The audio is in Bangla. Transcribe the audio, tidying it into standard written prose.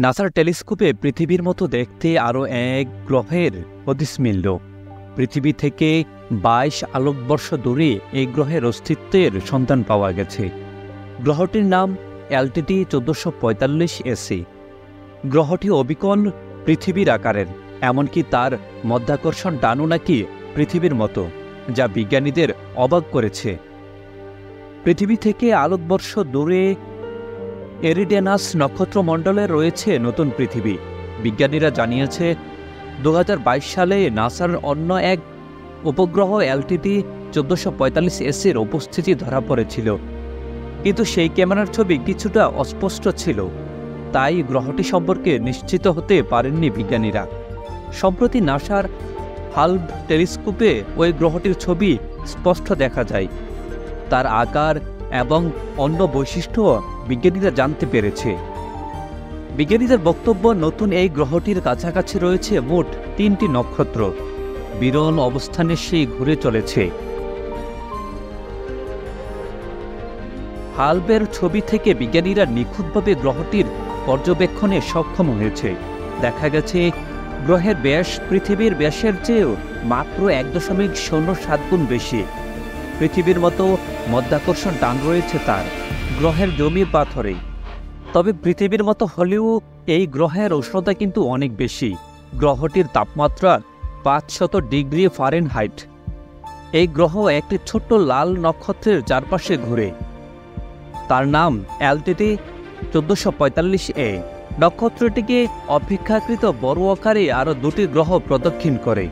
নাসার টেলিস্কোপে পৃথিবীর মতো দেখতে আরও এক গ্রহের হদিস মিলল। পৃথিবী থেকে ২২ আলোকবর্ষ দূরে এই গ্রহের অস্তিত্বের সন্ধান পাওয়া গেছে। গ্রহটির নাম LTT 1445 AC। গ্রহটি অবিকল পৃথিবীর আকারের, এমনকি তার মধ্যাকর্ষণ টানও নাকি পৃথিবীর মতো, যা বিজ্ঞানীদের অবাক করেছে। পৃথিবী থেকে আলোকবর্ষ দূরে এরিডেনাস নক্ষত্রমণ্ডলে রয়েছে নতুন পৃথিবী। বিজ্ঞানীরা জানিয়েছে ২০২২ সালে নাসার অন্য এক উপগ্রহ LTT 1445 AC-র উপস্থিতি ধরা পড়েছিল, কিন্তু সেই ক্যামেরার ছবি কিছুটা অস্পষ্ট ছিল, তাই গ্রহটি সম্পর্কে নিশ্চিত হতে পারেননি বিজ্ঞানীরা। সম্প্রতি নাসার হাল্ব টেলিস্কোপে ওই গ্রহটির ছবি স্পষ্ট দেখা যায়। তার আকার এবং অন্য বৈশিষ্ট্য বিজ্ঞানীরা জানতে পেরেছে। বিজ্ঞানীদের বক্তব্য, নতুন এই গ্রহটির কাছাকাছি রয়েছে মোট ৩টি নক্ষত্র, বিরল অবস্থানে সেই ঘুরে চলেছে। হাল্বের ছবি থেকে বিজ্ঞানীরা নিখুঁতভাবে গ্রহটির পর্যবেক্ষণে সক্ষম হয়েছে। দেখা গেছে গ্রহের ব্যাস পৃথিবীর ব্যাসের চেয়েও মাত্র ১.০৭ গুণ বেশি। পৃথিবীর মতো মধ্যাকর্ষণ টান রয়েছে তার, গ্রহের জমি পাথরে। তবে পৃথিবীর মতো হলেও এই গ্রহের উষ্ণতা কিন্তু অনেক বেশি। গ্রহটির তাপমাত্রা ৫০০ ডিগ্রি ফারেনহাইট। এই গ্রহ একটি ছোট্ট লাল নক্ষত্রের চারপাশে ঘুরে। তার নাম LTT 1445 A। নক্ষত্রটিকে অপেক্ষাকৃত বড় আকারে আরও ২টি গ্রহ প্রদক্ষিণ করে।